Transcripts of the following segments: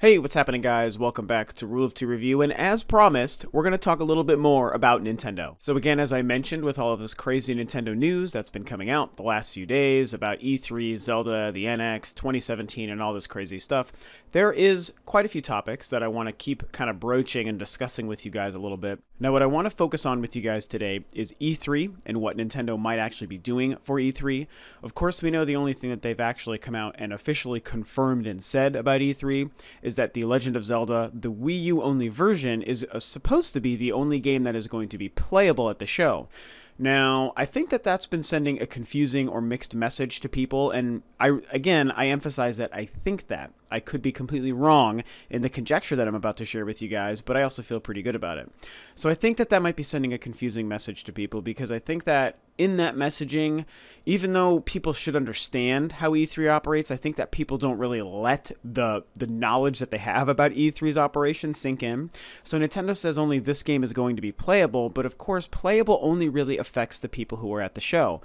Hey, what's happening, guys? Welcome back to Rule of Two Review, and as promised, we're going to talk a little bit more about Nintendo. So again, as I mentioned, with all of this crazy Nintendo news that's been coming out the last few days about E3, Zelda, the NX, 2017, and all this crazy stuff, there is quite a few topics that I want to keep kind of broaching and discussing with you guys a little bit. Now, what I want to focus on with you guys today is E3 and what Nintendo might actually be doing for E3. Of course, we know the only thing that they've actually come out and officially confirmed and said about E3 is that The Legend of Zelda, the Wii U only version, is supposed to be the only game that is going to be playable at the show. Now, I think that that's been sending a confusing or mixed message to people, and I emphasize that I think that. I could be completely wrong in the conjecture that I'm about to share with you guys, but I also feel pretty good about it. So I think that that might be sending a confusing message to people, because I think that in that messaging, even though people should understand how E3 operates, I think that people don't really let the knowledge that they have about E3's operation sink in. So Nintendo says only this game is going to be playable, but of course, playable only really affects the people who are at the show.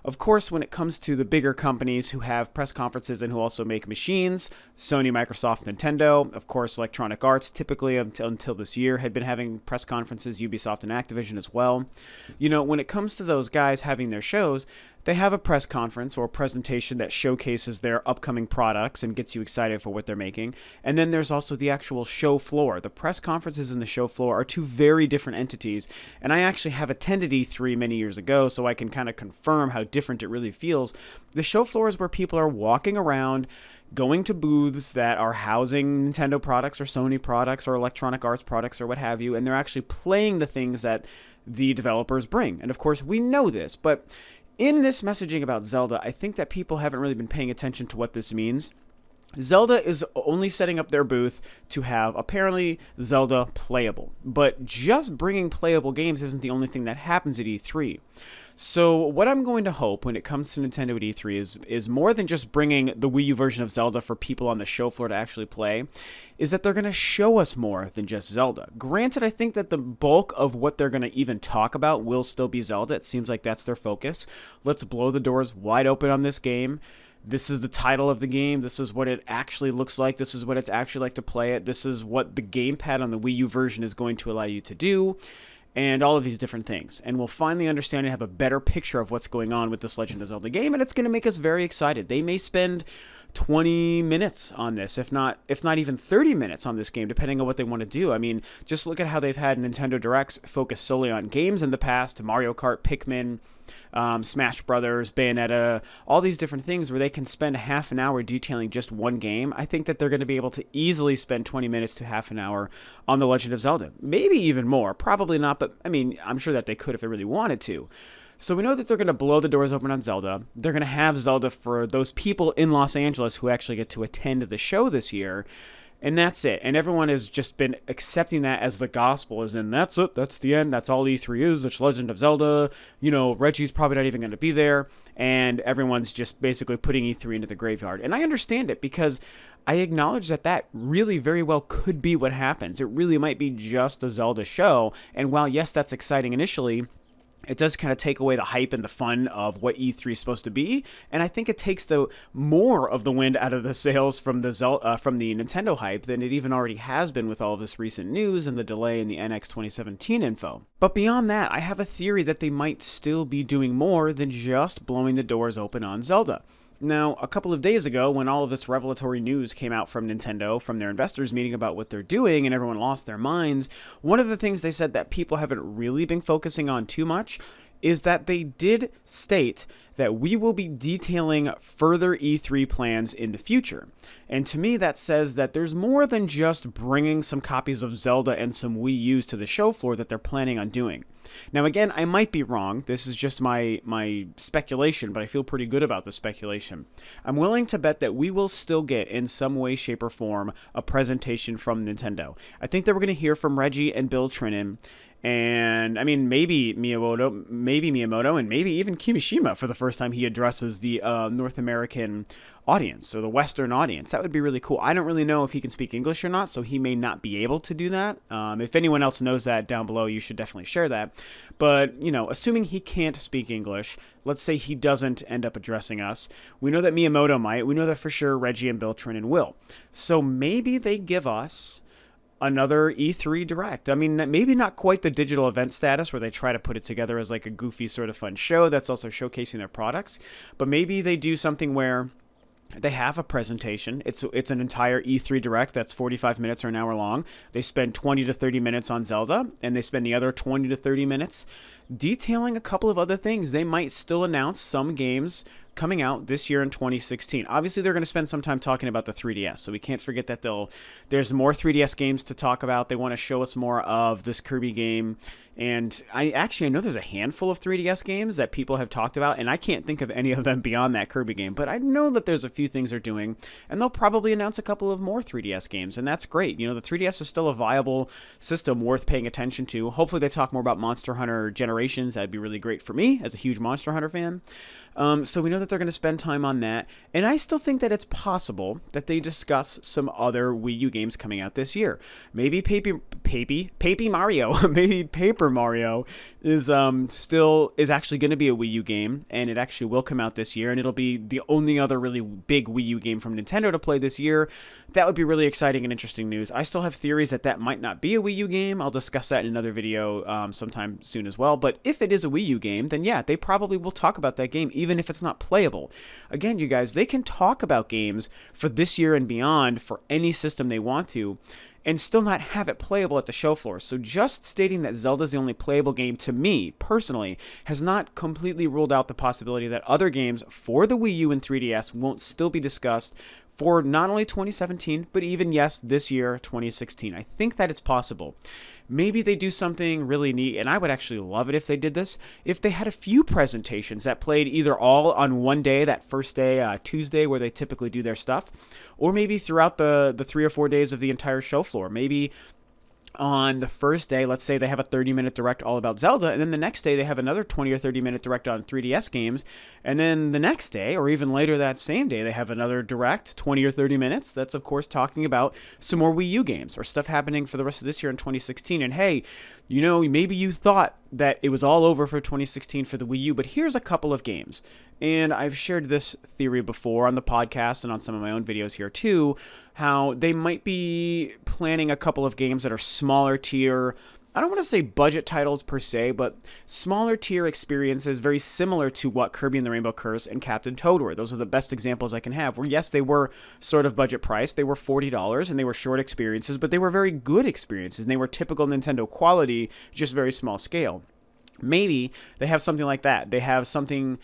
Of course, when it comes to the bigger companies who have press conferences and who also make machines, Sony, Microsoft, Nintendo, of course, Electronic Arts, typically until this year, had been having press conferences, Ubisoft and Activision as well. You know, when it comes to those guys having their shows, they have a press conference or presentation that showcases their upcoming products and gets you excited for what they're making. And then there's also the actual show floor. The press conferences and the show floor are two very different entities. And I actually have attended E3 many years ago, so I can kind of confirm how different it really feels. The show floor is where people are walking around, going to booths that are housing Nintendo products or Sony products or Electronic Arts products or what have you, and they're actually playing the things that the developers bring. And of course, we know this, but in this messaging about Zelda, I think that people haven't really been paying attention to what this means. Zelda is only setting up their booth to have, apparently, Zelda playable. But just bringing playable games isn't the only thing that happens at E3. So what I'm going to hope when it comes to Nintendo at E3 is more than just bringing the Wii U version of Zelda for people on the show floor to actually play, is that they're going to show us more than just Zelda. Granted, I think that the bulk of what they're going to even talk about will still be Zelda. It seems like that's their focus. Let's blow the doors wide open on this game. This is the title of the game. This is what it actually looks like. This is what it's actually like to play it. This is what the gamepad on the Wii U version is going to allow you to do. And all of these different things. And we'll finally understand and have a better picture of what's going on with this Legend of Zelda game, and it's going to make us very excited. They may spend 20 minutes on this, if not even 30 minutes on this game, depending on what they want to do. I mean, just look at how they've had Nintendo Directs focus solely on games in the past, Mario Kart, Pikmin, Smash Brothers, Bayonetta, all these different things where they can spend half an hour detailing just one game. I think that they're going to be able to easily spend 20 minutes to half an hour on The Legend of Zelda. Maybe even more. Probably not, but I mean, I'm sure that they could if they really wanted to. So we know that they're going to blow the doors open on Zelda. They're going to have Zelda for those people in Los Angeles who actually get to attend the show this year. And that's it. And everyone has just been accepting that as the gospel, as in, that's it, that's the end, that's all E3 is, it's Legend of Zelda, you know, Reggie's probably not even going to be there, and everyone's just basically putting E3 into the graveyard. And I understand it, because I acknowledge that that really very well could be what happens. It really might be just a Zelda show, and while, yes, that's exciting initially, it does kind of take away the hype and the fun of what E3 is supposed to be, and I think it takes the more of the wind out of the sails from the Nintendo hype than it even already has been with all of this recent news and the delay in the NX 2017 info. But beyond that, I have a theory that they might still be doing more than just blowing the doors open on Zelda. Now, a couple of days ago, when all of this revelatory news came out from Nintendo, from their investors meeting about what they're doing, and everyone lost their minds, one of the things they said that people haven't really been focusing on too much is that they did state that we will be detailing further E3 plans in the future. And to me, that says that there's more than just bringing some copies of Zelda and some Wii U's to the show floor that they're planning on doing. Now, again, I might be wrong. This is just my speculation, but I feel pretty good about the speculation. I'm willing to bet that we will still get, in some way, shape, or form, a presentation from Nintendo. I think that we're going to hear from Reggie and Bill Trinan, and I mean, maybe Miyamoto, and maybe even Kimishima for the first first time he addresses the North American audience, so the Western audience. That would be really cool. I don't really know if he can speak English or not, so he may not be able to do that. If anyone else knows that down below, you should definitely share that. But, assuming he can't speak English, let's say he doesn't end up addressing us. We know that Miyamoto might. We know that for sure Reggie and Beltran will. So maybe they give us another E3 Direct. I mean, maybe not quite the digital event status where they try to put it together as like a goofy sort of fun show that's also showcasing their products, but maybe they do something where they have a presentation. It's an entire E3 Direct that's 45 minutes or an hour long. They spend 20 to 30 minutes on Zelda, and they spend the other 20 to 30 minutes detailing a couple of other things. They might still announce some games coming out this year in 2016. Obviously, they're going to spend some time talking about the 3DS, so we can't forget that there's more 3DS games to talk about. They want to show us more of this Kirby game, and I know there's a handful of 3DS games that people have talked about, and I can't think of any of them beyond that Kirby game, but I know that there's a few things they're doing, and they'll probably announce a couple of more 3DS games, and that's great. The 3DS is still a viable system worth paying attention to. Hopefully they talk more about Monster Hunter Generations. That'd be really great for me as a huge Monster Hunter fan. So we know that they're going to spend time on that, and I still think that it's possible that they discuss some other Wii U games coming out this year. Maybe Paper Mario, maybe Paper Mario is actually going to be a Wii U game, and it actually will come out this year, and it'll be the only other really big Wii U game from Nintendo to play this year. That would be really exciting and interesting news. I still have theories that might not be a Wii U game. I'll discuss that in another video sometime soon as well. But if it is a Wii U game, then yeah, they probably will talk about that game, even if it's not playable. Again, you guys, they can talk about games for this year and beyond for any system they want to, and still not have it playable at the show floor. So just stating that Zelda's the only playable game, to me, personally, has not completely ruled out the possibility that other games for the Wii U and 3DS won't still be discussed for not only 2017, but even, yes, this year, 2016. I think that it's possible. Maybe they do something really neat, and I would actually love it if they did this, if they had a few presentations that played either all on one day, that first day, Tuesday, where they typically do their stuff, or maybe throughout the 3 or 4 days of the entire show floor. Maybe on the first day, let's say they have a 30-minute direct all about Zelda, and then the next day they have another 20 or 30-minute direct on 3DS games, and then the next day, or even later that same day, they have another direct, 20 or 30 minutes, that's of course talking about some more Wii U games, or stuff happening for the rest of this year in 2016, and hey, maybe you thought that it was all over for 2016 for the Wii U, but here's a couple of games. And I've shared this theory before on the podcast and on some of my own videos here too, how they might be planning a couple of games that are smaller tier, I don't want to say budget titles per se, but smaller tier experiences very similar to what Kirby and the Rainbow Curse and Captain Toad were. Those are the best examples I can have, where yes, they were sort of budget priced, they were $40 and they were short experiences, but they were very good experiences and they were typical Nintendo quality, just very small scale. Maybe they have something like that. They have something...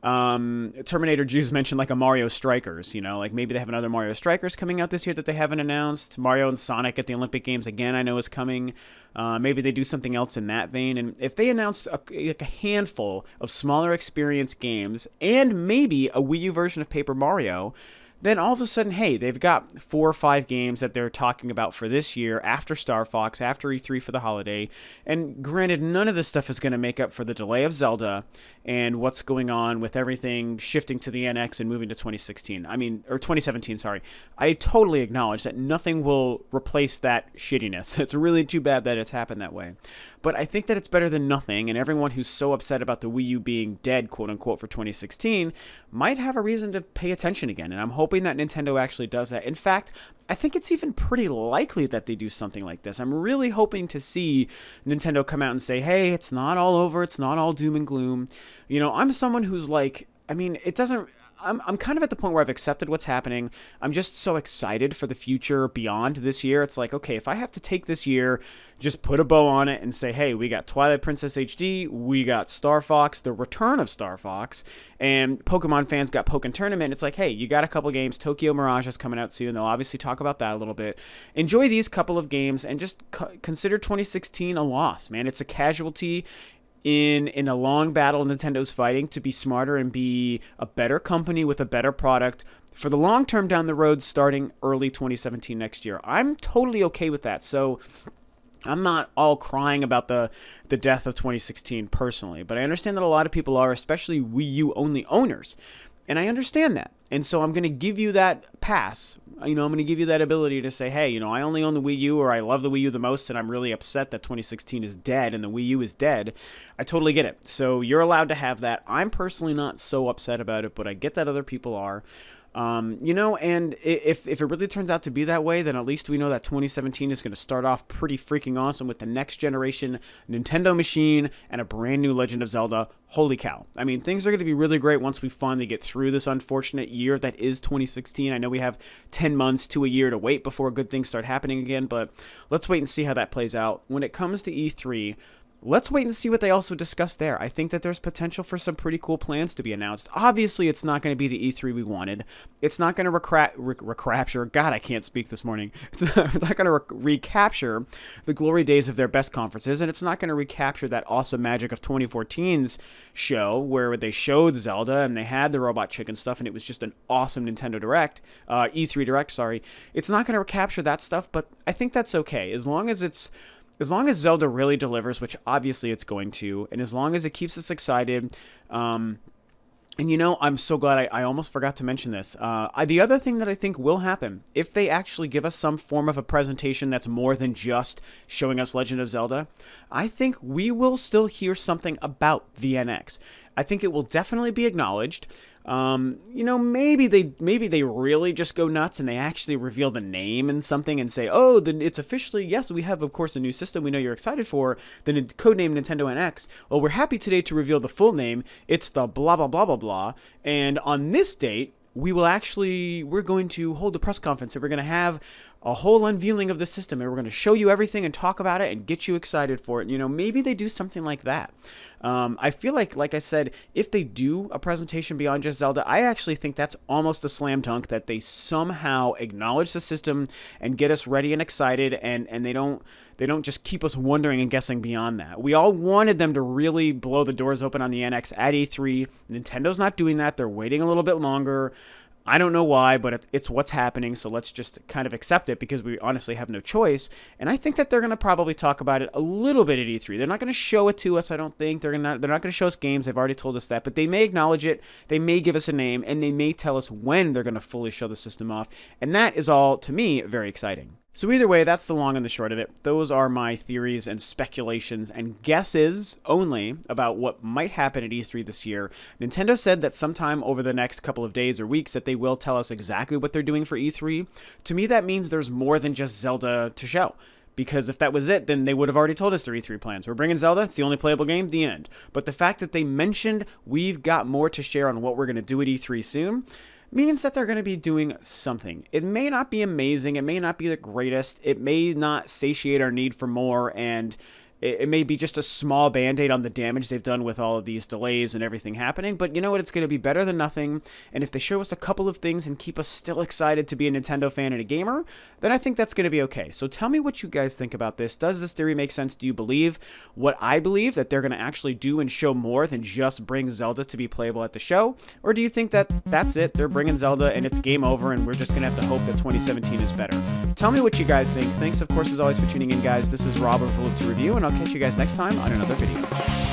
Terminator Juice mentioned like a Mario Strikers, like maybe they have another Mario Strikers coming out this year that they haven't announced. Mario and Sonic at the Olympic Games again, I know is coming. Maybe they do something else in that vein. And if they announced a handful of smaller experience games and maybe a Wii U version of Paper Mario, then all of a sudden, hey, they've got 4 or 5 games that they're talking about for this year, after Star Fox, after E3 for the holiday. And granted, none of this stuff is going to make up for the delay of Zelda and what's going on with everything shifting to the NX and moving to 2017, sorry. I totally acknowledge that nothing will replace that shittiness. It's really too bad that it's happened that way. But I think that it's better than nothing, and everyone who's so upset about the Wii U being dead, quote-unquote, for 2016 might have a reason to pay attention again, and I'm hoping that Nintendo actually does that. In fact, I think it's even pretty likely that they do something like this. I'm really hoping to see Nintendo come out and say, hey, it's not all over, it's not all doom and gloom. I'm someone who's like, I'm kind of at the point where I've accepted what's happening. I'm just so excited for the future beyond this year. It's like, okay, if I have to take this year, just put a bow on it and say, hey, we got Twilight Princess HD, we got Star Fox, the return of Star Fox, and Pokemon fans got Pokken Tournament. It's like, hey, you got a couple games. Tokyo Mirage is coming out soon. They'll obviously talk about that a little bit. Enjoy these couple of games and just consider 2016 a loss, man. It's a casualty in a long battle Nintendo's fighting to be smarter and be a better company with a better product for the long term down the road starting early 2017 next year. I'm totally okay with that. So I'm not all crying about the death of 2016 personally, but I understand that a lot of people are, especially Wii U only owners. And I understand that. And so I'm going to give you that pass. I'm going to give you that ability to say, hey, I only own the Wii U, or I love the Wii U the most, and I'm really upset that 2016 is dead and the Wii U is dead. I totally get it. So you're allowed to have that. I'm personally not so upset about it, but I get that other people are. And if it really turns out to be that way, then at least we know that 2017 is going to start off pretty freaking awesome with the next generation Nintendo machine and a brand new Legend of Zelda. Holy cow. I mean, things are going to be really great once we finally get through this unfortunate year that is 2016. I know we have 10 months to a year to wait before good things start happening again, but let's wait and see how that plays out. When it comes to E3, let's wait and see what they also discuss there. I think that there's potential for some pretty cool plans to be announced. Obviously, it's not going to be the E3 we wanted. It's not going to recapture. God, I can't speak this morning. It's not going to recapture the glory days of their best conferences, and it's not going to recapture that awesome magic of 2014's show where they showed Zelda and they had the Robot Chicken stuff, and it was just an awesome Nintendo Direct, E3 Direct, sorry. It's not going to recapture that stuff, but I think that's okay. As long as Zelda really delivers, which obviously it's going to, and as long as it keeps us excited, I'm so glad I almost forgot to mention this. The other thing that I think will happen, if they actually give us some form of a presentation that's more than just showing us Legend of Zelda, I think we will still hear something about the NX. I think it will definitely be acknowledged. Maybe they really just go nuts and they actually reveal the name and something and say, oh, then it's officially, yes, we have, of course, a new system we know you're excited for, the codename Nintendo NX. Well, we're happy today to reveal the full name. It's the blah, blah, blah, blah, blah. And on this date, we're going to hold a press conference and we're going to have a whole unveiling of the system and we're going to show you everything and talk about it and get you excited for it. Maybe they do something like that. I feel like I said, if they do a presentation beyond just Zelda, I actually think that's almost a slam dunk that they somehow acknowledge the system and get us ready and excited, and they don't just keep us wondering and guessing beyond that. We all wanted them to really blow the doors open on the NX at E3. Nintendo's not doing that. They're waiting a little bit longer. I don't know why, but it's what's happening, so let's just kind of accept it because we honestly have no choice. And I think that they're going to probably talk about it a little bit at E3. They're not going to show it to us, I don't think. They're not going to show us games. They've already told us that, but they may acknowledge it. They may give us a name, and they may tell us when they're going to fully show the system off. And that is all, to me, very exciting. So either way, that's the long and the short of it. Those are my theories and speculations and guesses only about what might happen at E3 this year. Nintendo said that sometime over the next couple of days or weeks that they will tell us exactly what they're doing for E3. To me, that means there's more than just Zelda to show. Because if that was it, then they would have already told us their E3 plans. We're bringing Zelda. It's the only playable game. The end. But the fact that they mentioned we've got more to share on what we're going to do at E3 soon means that they're going to be doing something. It may not be amazing. It may not be the greatest. It may not satiate our need for more, and it may be just a small band-aid on the damage they've done with all of these delays and everything happening, but you know what? It's going to be better than nothing, and if they show us a couple of things and keep us still excited to be a Nintendo fan and a gamer, then I think that's going to be okay. So tell me what you guys think about this. Does this theory make sense? Do you believe what I believe, that they're going to actually do and show more than just bring Zelda to be playable at the show? Or do you think that that's it? They're bringing Zelda and it's game over and we're just going to have to hope that 2017 is better? Tell me what you guys think. Thanks, of course, as always, for tuning in, guys. This is Rob of Rule of Two Review, and I'll catch you guys next time on another video.